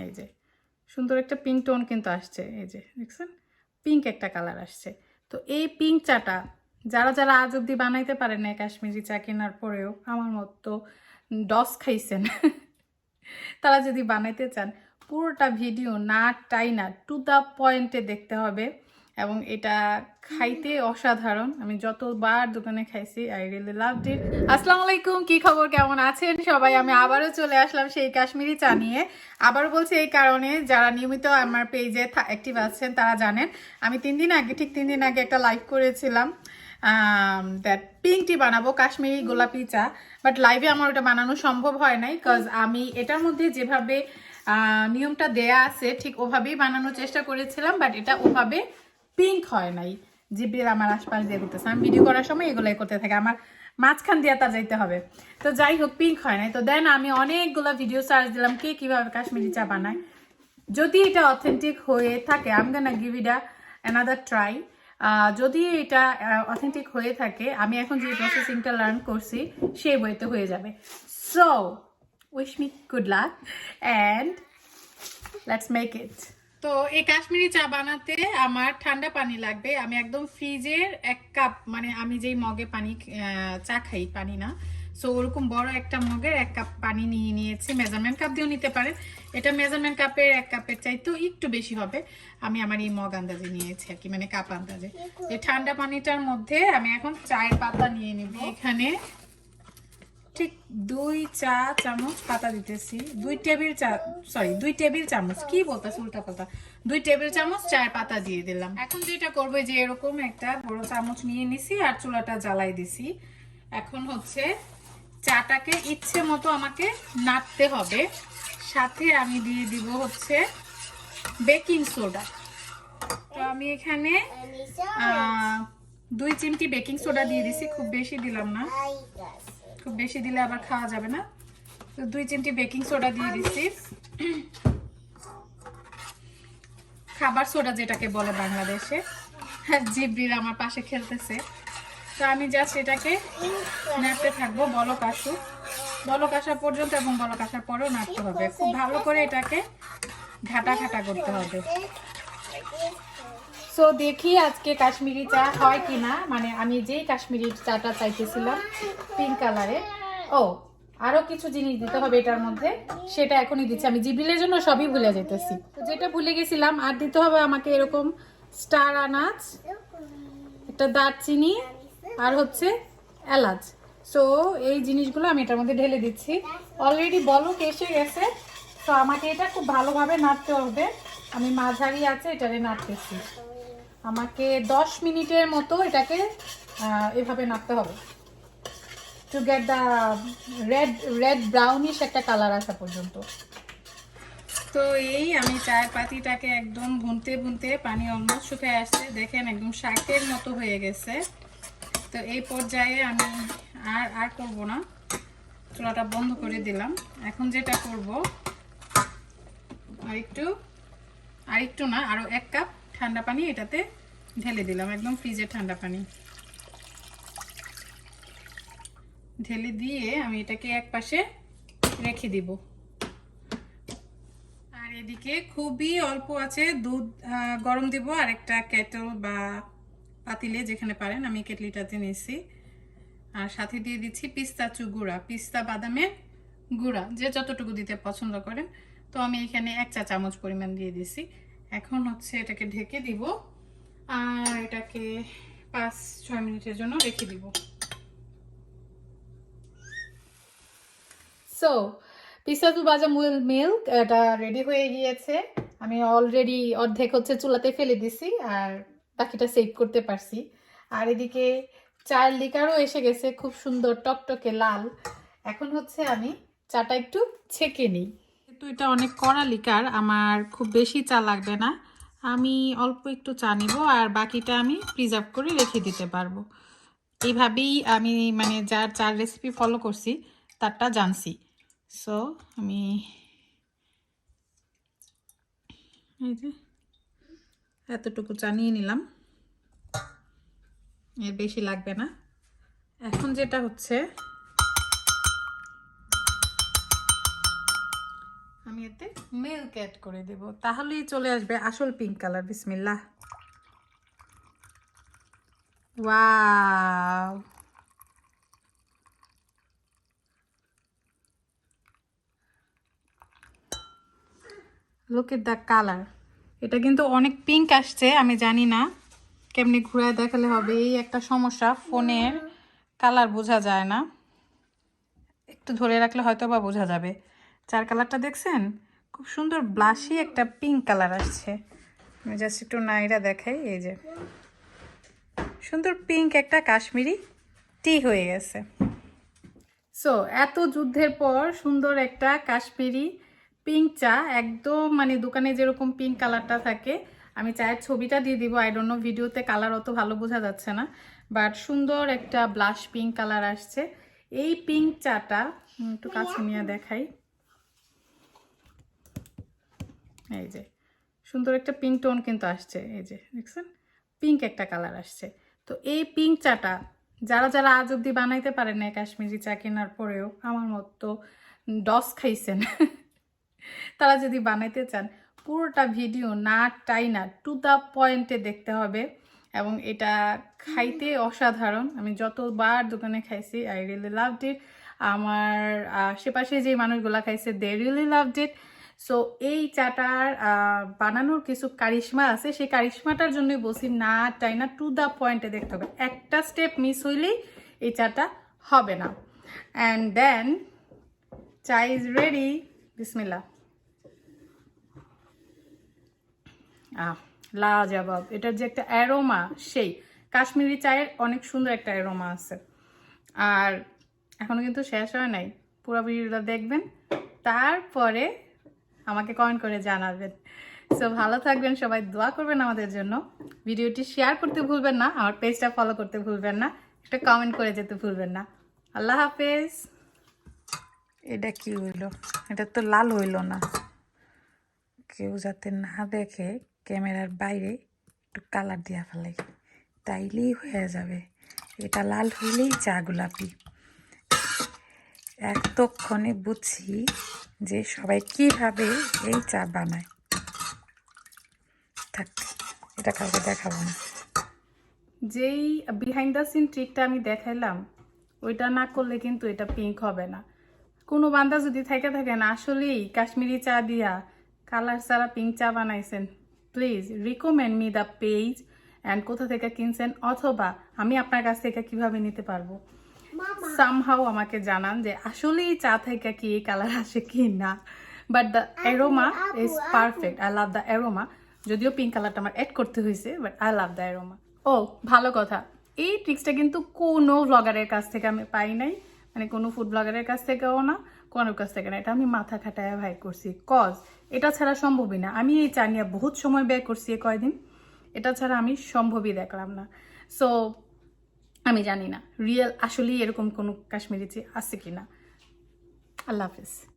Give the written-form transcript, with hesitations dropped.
এই যে সুন্দর একটা পিঙ্ক টোন কিন্তু আসছে, এই যে দেখছেন পিঙ্ক একটা কালার আসছে। তো এই পিঙ্ক চাটা যারা যারা আজ অব্দি বানাইতে পারেন না কাশ্মীরি চা কেনার পরেও আমার মতো ডস খাইছেন তারা যদি বানাইতে চান পুরোটা ভিডিও না টাইনা টু দ্য পয়েন্টে দেখতে হবে, এবং এটা খাইতে অসাধারণ। আমি যতবার দোকানে খাইছি আই রিয়েলি লাভড ইট। আসসালামু আলাইকুম, কি খবর, কেমন আছেন সবাই? আমি আবারও চলে আসলাম সেই কাশ্মীরি চা নিয়ে। আবারও বলছি এই কারণে, যারা নিয়মিত আমার পেজে অ্যাক্টিভ আছেন তারা জানেন আমি ঠিক 3 দিন আগে একটা লাইভ করেছিলাম দ্যাট পিঙ্ক টি বানাবো, কাশ্মীরি গোলাপি চা। বাট লাইভে আমার ওটা বানানো সম্ভব হয় নাই, কজ আমি এটার মধ্যে যেভাবে নিয়মটা দেয়া আছে ঠিক ওভাবেই বানানোর চেষ্টা করেছিলাম, বাট এটা ওভাবে পিঙ্ক হয় নাই। জিব্রিল আমার আশপাশ দিয়ে করতেছে, আমি ভিডিও করার সময় এগুলাই করতে থাকে, আমার মাঝখান দিয়ে তা যাইতে হবে। তো যাই হোক, পিঙ্ক হয় নাই। তো দেন আমি অনেকগুলো ভিডিও সার্চ দিলাম কে কিভাবে কাশ্মীরি চা বানায়। যদি এটা অথেন্টিক হয়ে থাকে I am gonna give it another try. যদি এটা অথেন্টিক হয়ে থাকে, আমি এখন যে প্রসেসিংটা লার্ন করছি সেই বইতে হয়ে যাবে। So wish me good luck and let's make it. তো এই কাশ্মীরি চা বানাতে আমার ঠান্ডা পানি লাগবে। আমি একদম ফ্রিজের 1 কাপ, মানে আমি যেই মগে পানি চা খাই, পানি না, সো ওরকম বড় একটা মগের 1 কাপ পানি নিয়ে নিয়েছি। মেজারমেন্ট কাপ দিয়েও নিতে পারেন, এটা মেজারমেন্ট কাপের 1 কাপের চাইতেও একটু বেশি হবে। আমি আমার এই মগ আন্দাজে নিয়েছি আর কি, মানে কাপ আন্দাজে। এই ঠান্ডা পানিটার মধ্যে আমি এখন চায়ের পাতা নিয়ে নিব। এখানে ঠিক 2 চা চামচ পাতা দিতেছি, 2 টেবিল চামচ, কি বলতেছি উল্টা পাল্টা, 2 টেবিল চামচ চায়ের পাতা দিয়ে দিলাম। এখন যেটা করবো, যে এরকম একটা বড় চামচ নিয়ে নিছি আর চুলাটা জ্বালাই দিছি। এখন হচ্ছে চাটাকে ইচ্ছে মতো আমাকে নাড়তে হবে, সাথে আমি দিয়ে দিব হচ্ছে বেকিং সোডা। তো আমি এখানে 2 চিমটি বেকিং সোডা দিয়ে দিছি, খুব বেশি দিলাম না, খুব বেশি দিলে আবার খাওয়া যাবে না। তো 2 চিমটি বেকিং সোডা দিয়ে দিচ্ছি, খাবার সোডা যেটাকে বলে বাংলাদেশে। জিব্রিল আমার পাশে খেলতেছে। তো আমি জাস্ট এটাকে নাড়তে থাকবো বলক আসুক, বলক আসা পর্যন্ত, এবং বলক আসার পরেও নাড়তে হবে। খুব ভালো করে এটাকে ঘাটা ঘাটা করতে হবে। সো দেখি আজকে কাশ্মীরি চা হয় কিনা, মানে আমি যেই কাশ্মীরি চাটা চাইতেছিলাম পিঙ্ক কালারে। ও আরো কিছু জিনিস দিতে হবে এটার মধ্যে, সেটা এখনই দিচ্ছি। আমি জিব্রিলের জন্য সবই ভুলে যেতেছি, যেটা ভুলে গেছিলাম আর দিতে হবে আমাকে এরকম স্টার আনাজ, একটা দারচিনি, আর হচ্ছে এলাচ। সো এই জিনিসগুলো আমি এটার মধ্যে ঢেলে দিচ্ছি। অলরেডি বলক এসে গেছে, তো আমাকে এটা খুব ভালোভাবে নাড়তে হবে। আমি মাঝারি আছে এটারে নাড়তেছি, আমাকে 10 মিনিটের মতো এটাকে এভাবে নাড়তে হবে, to get the red brownish একটা কালার আসা পর্যন্ত। তো এই আমি চায়ের পাতিটাকে একদম ভুনতে ভুনতে পানি অলমোস্ট শুকিয়ে আসছে, দেখেন একদম শাকের মতো হয়ে গেছে। তো এই পর্যায়ে আমি আর করব না, চুলাটা বন্ধ করে দিলাম। এখন যেটা করব, আরেকটু না, আরো 1 কাপ ঠান্ডা পানি এটাতে ঢেলে দিলাম, একদম ফ্রিজের ঠান্ডা পানি ঢেলে দিয়ে আমি এটাকে এক পাশে রেখে দিব। আর এদিকে খুবই অল্প আছে দুধ গরম দিব, আর একটা কেটল বা পাতিলে যেখানে পারেন, আমি কেটলিটাতে নিয়েছি। আর সাথে দিয়ে দিচ্ছি পিস্তাচু গুঁড়া, পিস্তা বাদামের গুঁড়া, যে যতটুকু দিতে পছন্দ করেন। তো আমি এখানে 1 চা চামচ পরিমাণ দিয়ে দিছি। এখন হচ্ছে এটাকে ঢেকে দিব আর এটাকে 5-6 মিনিটের জন্য রেখে দিব। সো পিস্তাচু ভাজা মিল্ক এটা রেডি হয়ে গিয়েছে। আমি অলরেডি অর্ধেক হচ্ছে চুলাতে ফেলে দিছি, আর বাকিটা সেভ করতে পারছি। আর এদিকে চায়ের লিকারও এসে গেছে, খুব সুন্দর টকটকে লাল। এখন হচ্ছে আমি চাটা একটু ছেঁকে নিই। কিন্তু এটা অনেক কড়া লিকার, আমার খুব বেশি চা লাগবে না, আমি অল্প একটু চা নিব, আর বাকিটা আমি প্রিজার্ভ করে রেখে দিতে পারবো। এইভাবেই আমি মানে যার চার রেসিপি ফলো করছি তারটা জানছি। সো আমি এই যে এতটুকু চা নিয়ে নিলাম, এর বেশি লাগবে না। এখন যেটা হচ্ছে, আমি এতে মিল্ক অ্যাড করে দেব, তাহলেই চলে আসবে আসল পিঙ্ক কালার। বিসমিল্লাহ। Wow, look at the colour. এটা কিন্তু অনেক পিঙ্ক আসছে, আমি জানি না কেমনি ঘুরায় দেখালে হবে। এই একটা সমস্যা, ফোনের কালার বোঝা যায় না, একটু ধরে রাখলে হয়তো বা বোঝা যাবে। চার কালারটা দেখছেন, খুব সুন্দর ব্লাশি একটা পিঙ্ক কালার আসছে। আমি জাস্ট একটু নাইরা দেখাই, এই যে সুন্দর পিঙ্ক একটা কাশ্মীরি টি হয়ে গেছে। সো এত যুদ্ধের পর সুন্দর একটা কাশ্মীরি পিঙ্ক চা, একদম মানে দোকানে যেরকম পিঙ্ক কালারটা থাকে। আমি চায়ের ছবিটা দিয়ে দিব, আই ডোন্ট নো ভিডিওতে কালার অত ভালো বোঝা যাচ্ছে না, বাট সুন্দর একটা ব্লাশ পিঙ্ক কালার আসছে। এই পিঙ্ক চাটা একটু কাছে নিয়ে দেখাই, এই যে সুন্দর একটা পিঙ্ক টোন কিন্তু আসছে, এই যে দেখছেন পিঙ্ক একটা কালার আসছে। তো এই পিঙ্ক চাটা যারা যারা আজ অব্দি বানাইতে পারেন না কাশ্মীরি চা কেনার পরেও আমার মতো ডস খাইছেন, তারা যদি বানাইতে চান পুরোটা ভিডিও না টাই না টু দ্য পয়েন্টে দেখতে হবে। এবং এটা খাইতে অসাধারণ, আমি যতবার দোকানে খাইছি আই রিয়েলি লাভড ইট। আমার আশেপাশে যে মানুষগুলা খাইছে they really loved it. So এই চাটার বানানোর কিছু কারিশমা আছে, সেই কারিশমাটার জন্যই বলছি না টাই না টু দ্য পয়েন্টে দেখতে হবে, একটা স্টেপ মিস হইলেই এই চাটা হবে না। অ্যান্ড দেন চা ইজ রেডি। বিসমিল্লাহ। লাজবাব, এটার যে একটা অ্যারোমা, সেই কাশ্মীরি চায়ের অনেক সুন্দর একটা অ্যারোমা আছে। আর এখনো কিন্তু শেষ হয় নাই, পুরো ভিডিওটা দেখবেন, তারপরে আমাকে কমেন্ট করে জানাবেন। সো ভালো থাকবেন সবাই, দোয়া করবেন আমাদের জন্য, ভিডিওটি শেয়ার করতে ভুলবেন না, আমার পেজটা ফলো করতে ভুলবেন না, একটা কমেন্ট করে যেতে ভুলবেন না। আল্লাহ হাফেজ। এটা কি হইলো? এটা তো লাল হইল না, কেউ যাতে না দেখে ক্যামেরার বাইরে একটু কালার দিয়া ফেলে, তাইলেই হয়ে যাবে। এটা লাল হইলেই চা গোলাপি। এতক্ষণে বুঝছি যে সবাই কিভাবে এই চা বানায়। থাক, এটা কাউকে দেখাবো না। যেই বিহাইন্ড দ্য সিন ট্রিকটা আমি দেখাইলাম, ওইটা না করলে কিন্তু এটা পিঙ্ক হবে না। কোনো বান্দা যদি থেকে থাকেন আসলেই কাশ্মীরি চা দিয়া কালার ছাড়া পিঙ্ক চা বানাইছেন, please recommend me the page and কোথা থেকে কিনছেন, অথবা আমি আপনার কাছ থেকে কিভাবে নিতে পারবো সামহাও আমাকে জানান যে আসলেই চা থেকে কি কালার আসে কি না। But the aroma is perfect, I love the aroma. যদিও পিঙ্ক কালারটা আমার অ্যাড করতে হয়েছে, but I love the aroma. ও ভালো কথা, এই ট্রিক্সটা কিন্তু কোনো ব্লগারের কাছ থেকে আমি পাই নাই, মানে কোনো ফুড ব্লগারের কাছ থেকেও না, কোনো কাছ থেকে না। এটা আমি মাথা খাটায় ভাই করছি, কজ এটা ছাড়া সম্ভবই না। আমি এই চা নিয়ে বহুত সময় ব্যয় করছি কয়দিন, এটা ছাড়া আমি সম্ভবই দেখলাম না। সো আমি জানি না রিয়েল আসলেই এরকম কোনো কাশ্মীরি চা আছে কিনা। আল্লাহ হাফিজ।